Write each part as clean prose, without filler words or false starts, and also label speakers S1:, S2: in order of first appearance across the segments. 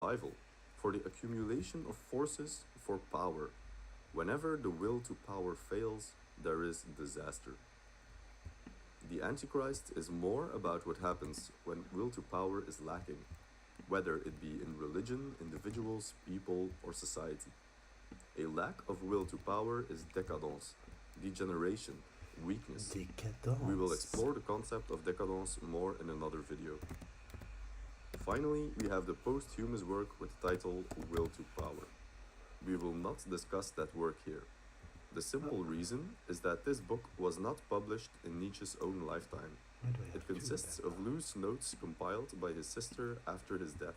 S1: survival, for the accumulation of forces for power. Whenever the will to power fails, there is disaster. The Antichrist is more about what happens when will to power is lacking, whether it be in religion, individuals, people, or society. A lack of will to power is decadence, degeneration, weakness. We will
S2: Decadence.
S1: explore the concept of decadence more in another video. Finally, we have the posthumous work with the title Will to Power. We will not discuss that work here. The simple reason is that this book was not published in Nietzsche's own lifetime.
S2: Why do I
S1: It
S2: have two
S1: consists
S2: then?
S1: of loose notes compiled by his sister after his death.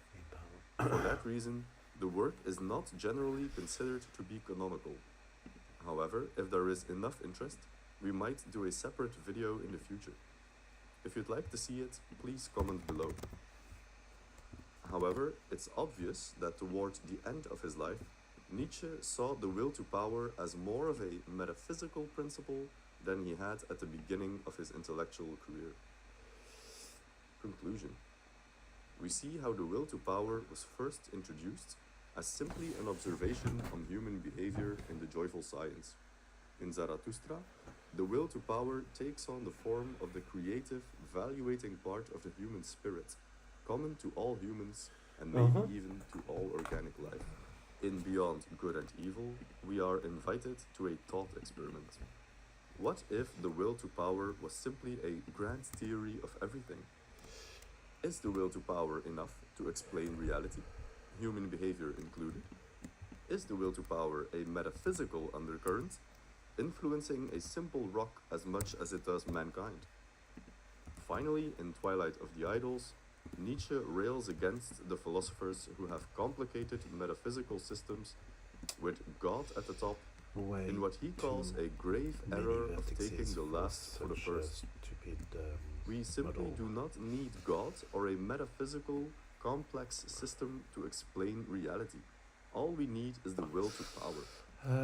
S2: A
S1: For
S2: power.
S1: that reason, the work is not generally considered to be canonical. However, if there is enough interest, we might do a separate video in the future. If you'd like to see it, please comment below. However, it's obvious that towards the end of his life, Nietzsche saw the will to power as more of a metaphysical principle than he had at the beginning of his intellectual career. Conclusion. We see how the will to power was first introduced as simply an observation on human behavior in the joyful science. In Zarathustra, the will to power takes on the form of the creative, valuating part of the human spirit, common to all humans and maybe
S2: Uh-huh.
S1: even to all organic life. In Beyond Good and Evil, we are invited to a thought experiment. What if the will to power was simply a grand theory of everything? Is the will to power enough to explain reality, human behavior included? Is the will to power a metaphysical undercurrent, influencing a simple rock as much as it does mankind? Finally, in Twilight of the Idols, Nietzsche rails against the philosophers who have complicated metaphysical systems with God at the top
S2: Way
S1: in what he calls
S2: too
S1: a grave
S2: many
S1: error of taking
S2: vertices
S1: the last for the
S2: such a
S1: first.
S2: stupid
S1: We simply
S2: model.
S1: do not need God or a metaphysical, complex system to explain reality. All we need is the will to power,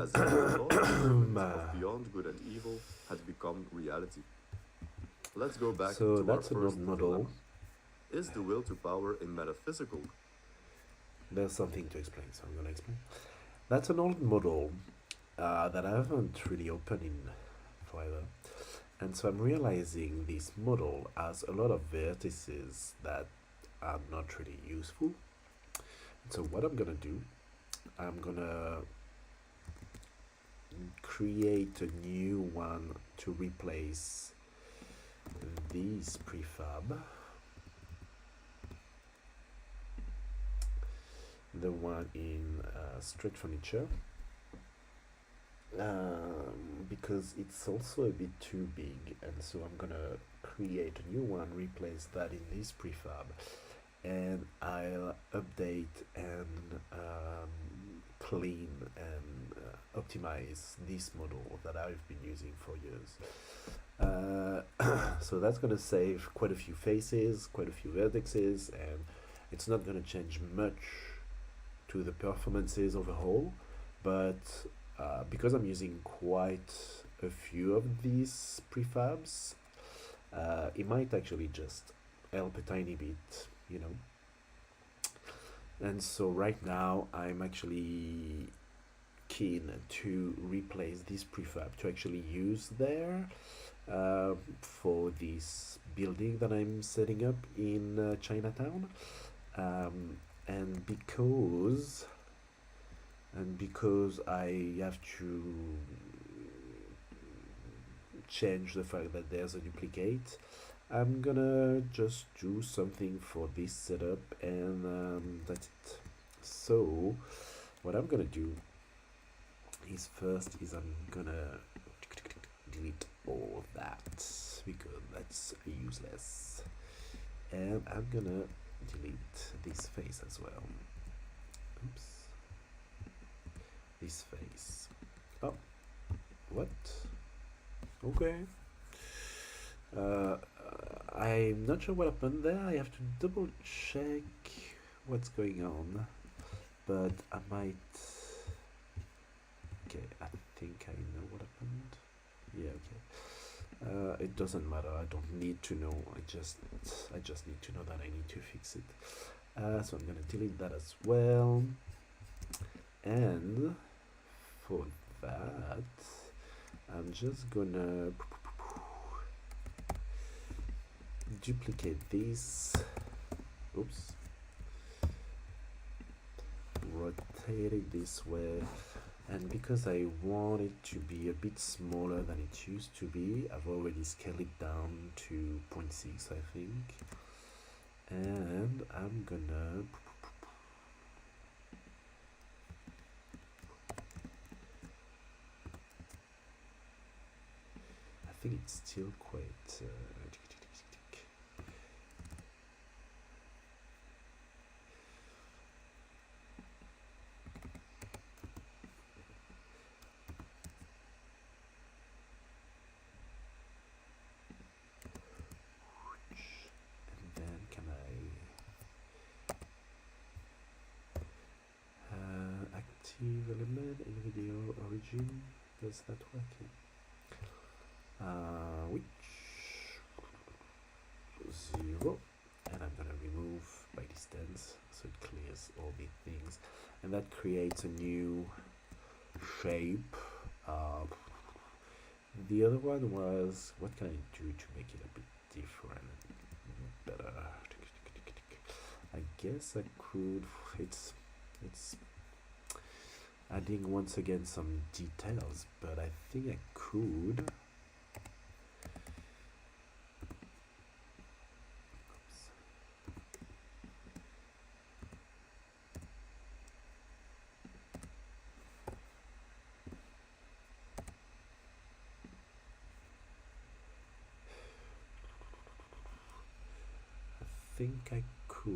S1: as if the thought experiment of Beyond Good and Evil had become reality. Let's go back
S2: So
S1: to our
S2: that's an
S1: first
S2: old model.
S1: dilemma. Is the will to power a metaphysical?
S2: There's something to explain, so I'm gonna explain. That's an old model that I haven't really opened in forever. And so I'm realizing this model has a lot of vertices that are not really useful. So what I'm gonna do, I'm gonna create a new one to replace this prefab, the one in Street Furniture, because it's also a bit too big, and so I'm gonna create a new one, replace that in this prefab, and I'll update and clean and optimize this model that I've been using for years. So that's gonna save quite a few faces, quite a few vertices, and it's not gonna change much to the performances overall, but because I'm using quite a few of these prefabs, it might actually just help a tiny bit, you know. And so right now I'm actually keen to replace this prefab to actually use there for this building that I'm setting up in Chinatown. Um, and because I have to change the fact that there's a duplicate, I'm gonna just do something for this setup, and that's it. So what I'm gonna do is first is I'm gonna delete all of that because that's useless, and I'm gonna delete this face as well. Oops. This face. Oh, what? Okay. I'm not sure what happened there. I have to double check what's going on, but I might. Okay, I think I know what happened. Yeah, okay. It doesn't matter. I don't need to know. I just need to know that I need to fix it. So I'm gonna delete that as well. And for that, I'm just gonna duplicate this. Oops. Rotate it this way. And because I want it to be a bit smaller than it used to be, I've already scaled it down to 0.6, I think. And I'm gonna I think it's still quite and then can I active element in video origin? Does that work? Which 0, and I'm gonna remove by distance so it clears all the things, and that creates a new shape. The other one was, what can I do to make it a bit different, better? I guess I could, it's adding once again some details, but I think I could think I could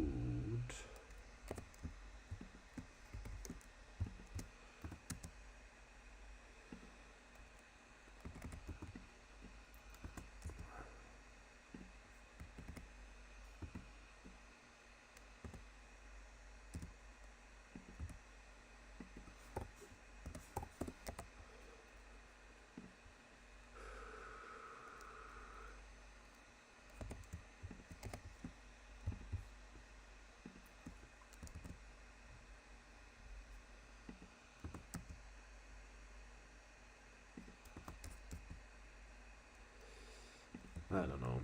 S2: I don't know.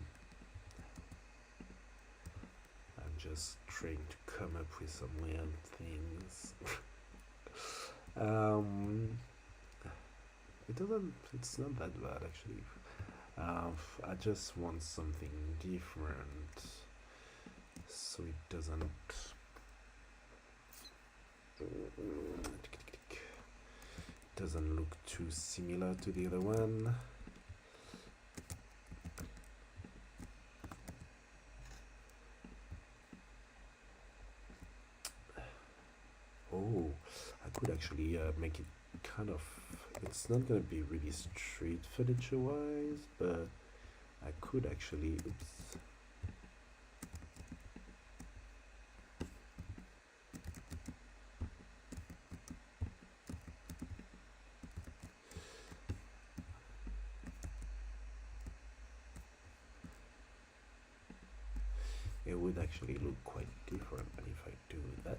S2: I'm just trying to come up with some weird things. It's not that bad actually. I just want something different so it doesn't look too similar to the other one. Oh, I could actually make it kind of, it's not gonna be really street furniture wise, but I could actually, oops. It would actually look quite different, and if I do that,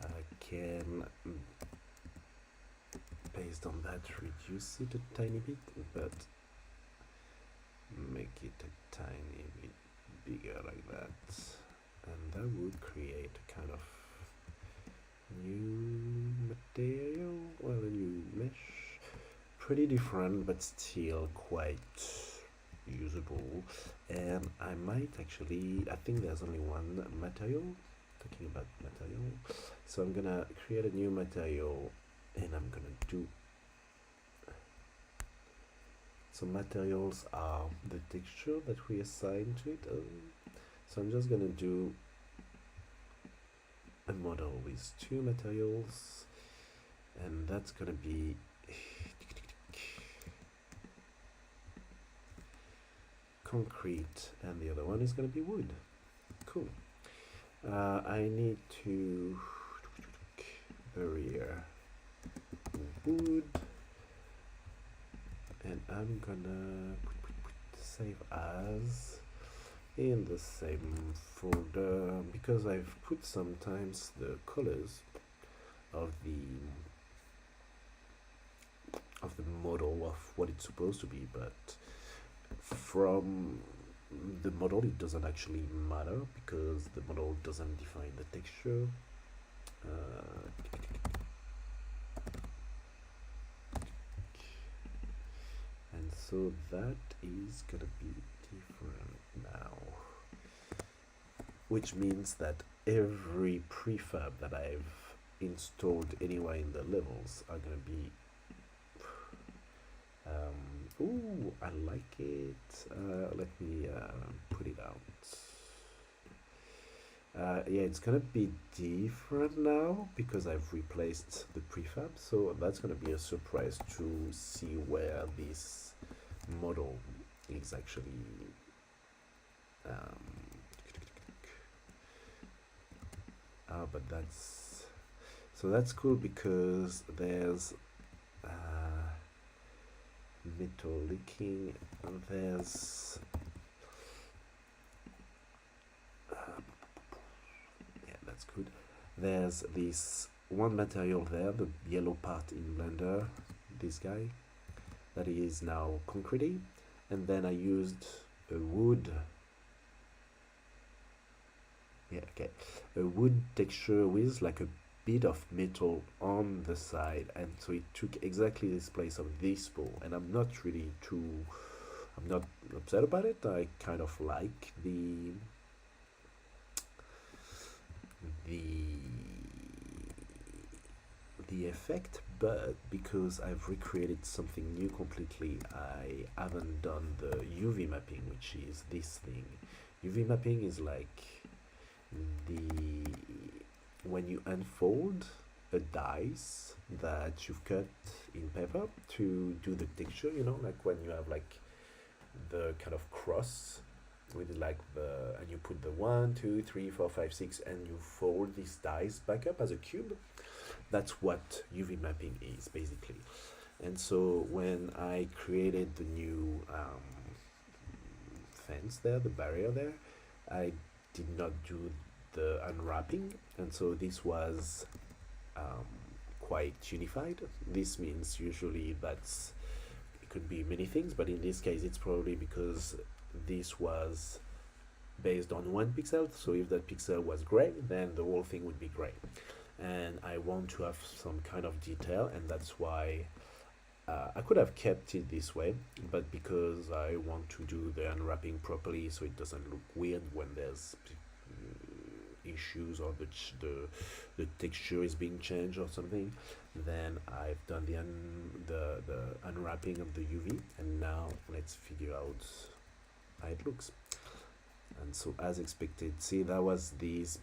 S2: I can, based on that, reduce it a tiny bit, but make it a tiny bit bigger like that, and that would create a kind of new material, well, a new mesh, pretty different but still quite usable. And I might actually, I think there's only one material, talking about material, so I'm gonna create a new material and I'm gonna do, so materials are the texture that we assign to it. So I'm just gonna do a model with 2 materials, and that's gonna be concrete, and the other one is gonna be wood. Cool. I need to barrier wood, and I'm gonna save as, in the same folder because I've put sometimes the colors of the model of what it's supposed to be, but from the model it doesn't actually matter because the model doesn't define the texture. And so that is gonna be different now, which means that every prefab that I've installed anywhere in the levels are gonna be ooh, I like it. Let me put it out. Yeah, it's gonna be different now because I've replaced the prefab, so that's gonna be a surprise to see where this model is actually but that's cool because there's metal leaking, and there's yeah, that's good. There's this one material there, the yellow part in Blender, this guy, that is now concrete, and then I used a wood a wood texture with like a bit of metal on the side, and so it took exactly this place of this spool, and I'm not upset about it. I kind of like the the effect, but because I've recreated something new completely, I haven't done the UV mapping, which is this thing. UV mapping is like the when you unfold a dice that you've cut in paper to do the texture, like when you have like the kind of cross with like and you put the 1, 2, 3, 4, 5, 6, and you fold these dice back up as a cube. That's what UV mapping is basically. And so when I created the new fence there, the barrier there, I did not do the unwrapping, and so this was quite unified. This means usually it could be many things, but in this case it's probably because this was based on one pixel, so if that pixel was gray, then the whole thing would be gray, and I want to have some kind of detail, and that's why I could have kept it this way, but because I want to do the unwrapping properly so it doesn't look weird when there's issues or the texture is being changed or something, then I've done the unwrapping of the UV, and now let's figure out how it looks. And so as expected, see, that was this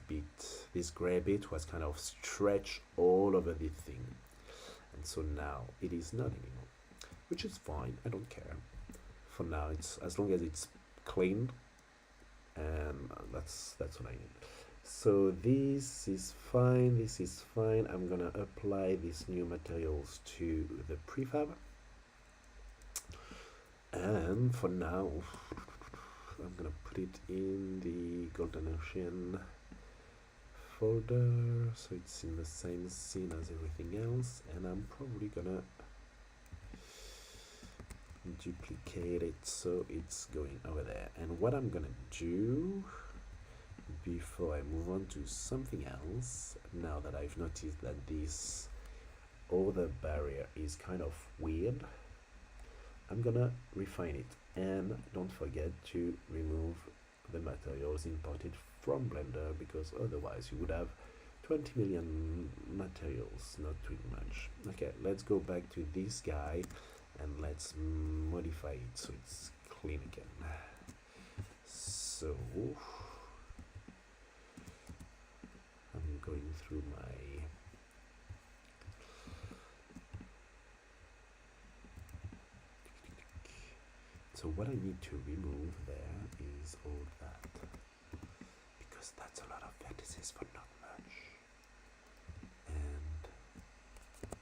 S2: gray bit was kind of stretched all over the thing, and so now it is not anymore, which is fine. I don't care. For now, it's as long as it's clean, and that's what I need. So this is fine. This is fine. I'm gonna apply these new materials to the prefab, and for now, I'm gonna put it in the Golden Ocean folder, so it's in the same scene as everything else, and I'm probably gonna duplicate it so it's going over there. And what I'm gonna do before I move on to something else, now that I've noticed that this other barrier is kind of weird, I'm gonna refine it. And don't forget to remove the materials imported from Blender, because otherwise you would have 20 million materials not doing much. Okay, let's go back to this guy and let's modify it so it's clean again. So I'm going through my so what I need to remove there is all that, because that's a lot of vertices for not much, and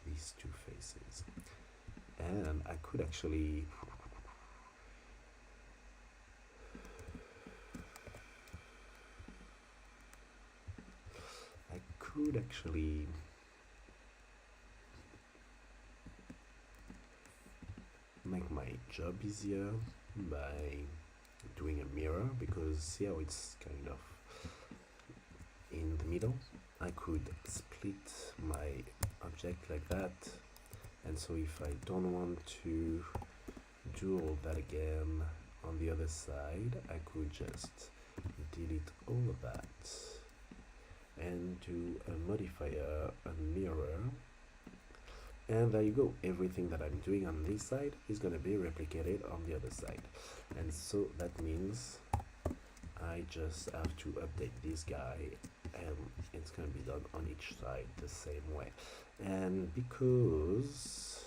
S2: these two faces. And I could actually could actually make my job easier by doing a mirror, because see how it's kind of in the middle. I could split my object like that, and so if I don't want to do all that again on the other side, I could just delete all of that and do a modifier, a mirror, and there you go. Everything that I'm doing on this side is going to be replicated on the other side, and so that means I just have to update this guy, and it's going to be done on each side the same way. And because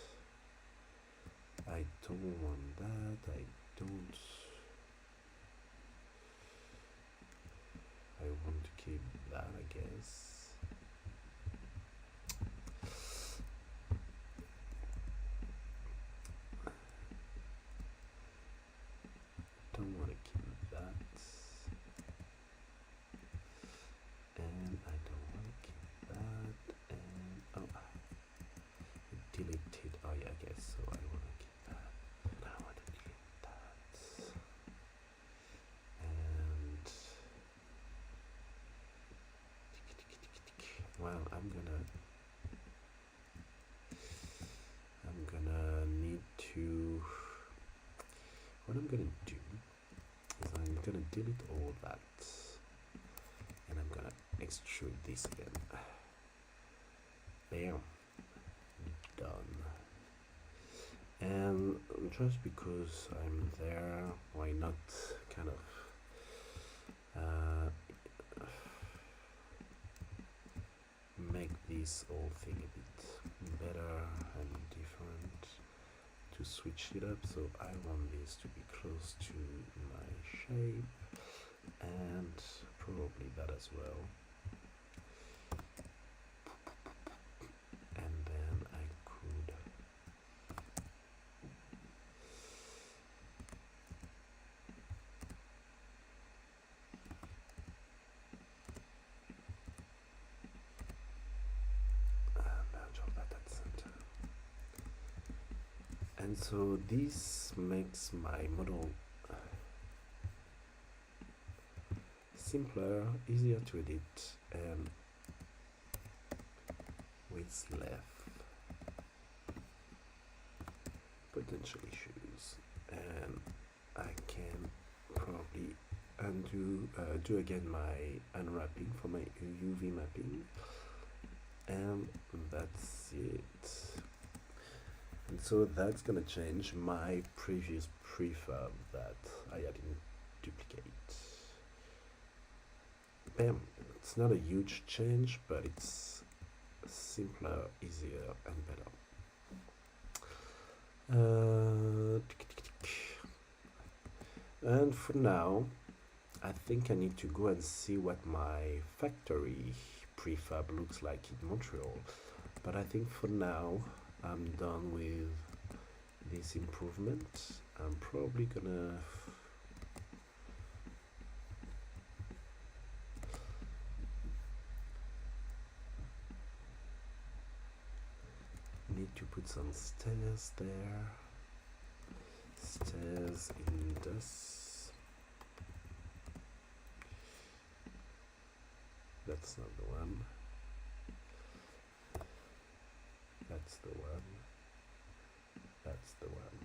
S2: I don't want that, I want to keep that, I guess. Don't want to keep that, and I don't want to keep that, and oh, deleted. Oh yeah, I guess so. I want to keep that, and I want to delete that, and well, I'm gonna need to. What I'm gonna do is I'm gonna delete all that, and I'm gonna extrude this again. Bam, done. And just because I'm there, why not kind of make this whole thing a bit better and different, to switch it up. So I want this to be close to my shape, and probably that as well. And then I could drop that at center. And so this makes my model simpler, easier to edit, and with less potential issues. And I can probably undo, do again my unwrapping for my UV mapping, and that's it. And so that's gonna change my previous prefab that I had in duplicate. Bam! It's not a huge change, but it's simpler, easier, and better. And for now, I think I need to go and see what my factory prefab looks like in Montreal. But I think for now, I'm done with this improvement. I'm probably gonna need to put some stairs there. Stairs in this. That's not the one. That's the one. That's the one.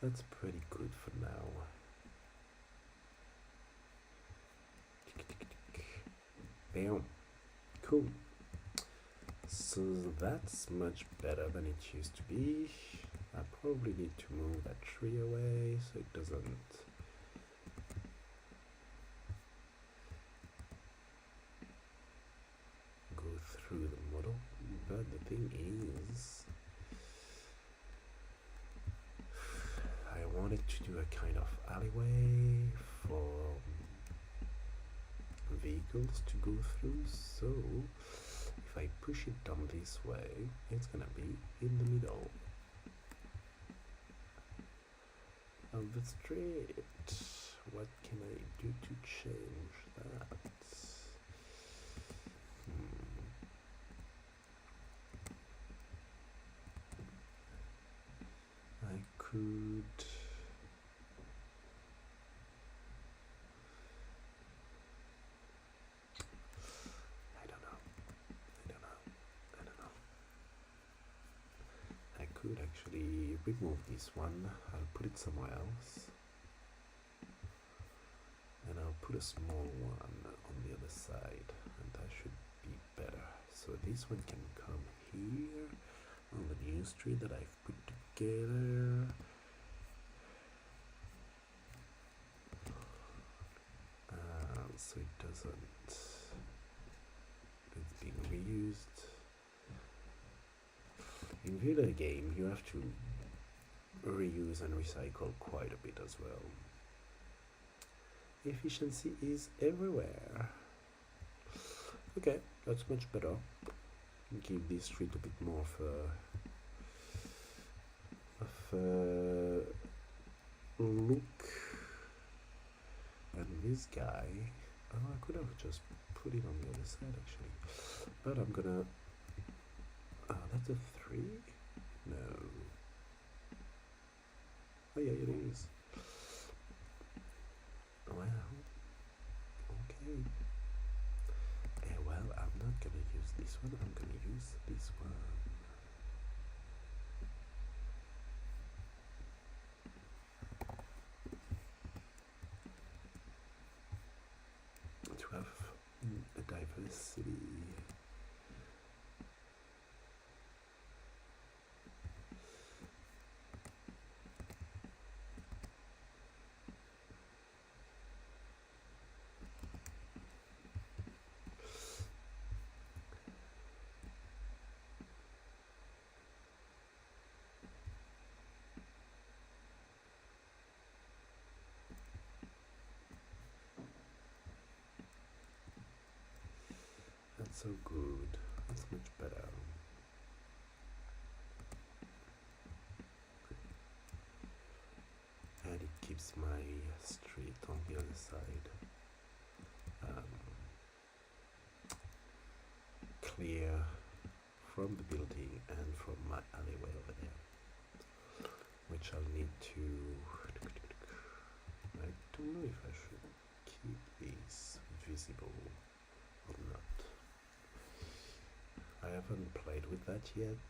S2: That's pretty good for now. Bam. Cool. So that's much better than it used to be. I probably need to move that tree away so it doesn't But the thing is, I wanted to do a kind of alleyway for vehicles to go through, so if I push it down this way, it's gonna be in the middle of the street. What can I do to change that? I could... I don't know. I could actually remove this one. I'll put it somewhere else. And I'll put a small one on the other side, and that should be better. So this one can come here on the new street that I've put together. So it doesn't, it's being reused. In video game you have to reuse and recycle quite a bit as well. Efficiency is everywhere. Okay, that's much better. Give this street a bit more of a look. And this guy, oh, I could have just put it on the other side actually, but I'm gonna, that's a 3? No. Oh yeah, it is. Well, okay. Well, I'm not gonna use this one, I'm gonna use this one. To have a diversity. That's so good. That's much better. And it keeps my street on the other side clear from the building and from my alleyway over there, which I'll need to... I don't know if I should keep these visible or not. I haven't played with that yet,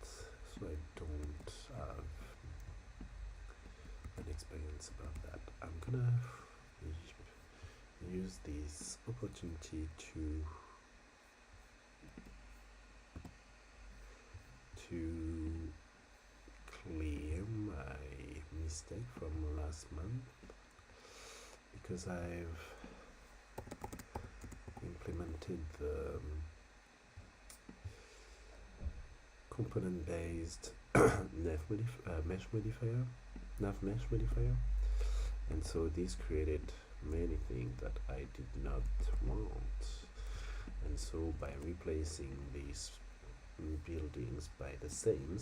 S2: so I don't have an experience about that. I'm gonna use this opportunity to clear my mistake from last month, because I've implemented the component-based mesh modifier, nav mesh modifier, and so this created many things that I did not want. And so by replacing these buildings by the same,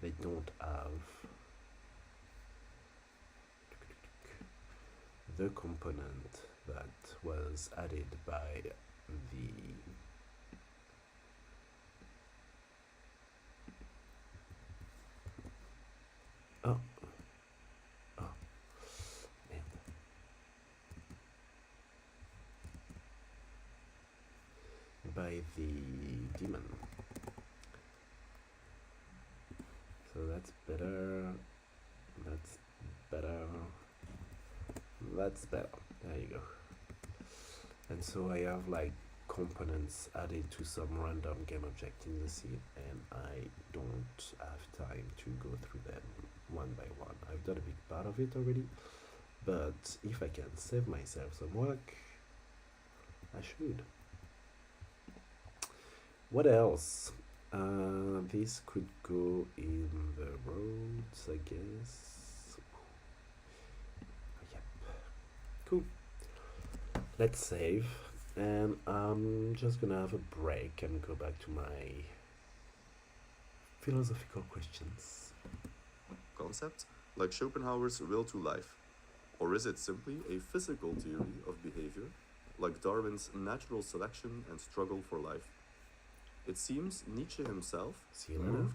S2: they don't have the component that was added by the by the demon. So that's better, that's better, that's better. There you go. And so I have like components added to some random game object in the scene, and I don't have time to go through them one by one. I've done a big part of it already, but if I can save myself some work, I should. What else? This could go in the roads, I guess. Yep. Cool. Let's save. And I'm just gonna have a break and go back to my philosophical questions.
S1: Concept like Schopenhauer's will to life? Or is it simply a physical theory of behavior, like Darwin's natural selection and struggle for life? It seems Nietzsche himself
S2: See you later.
S1: moved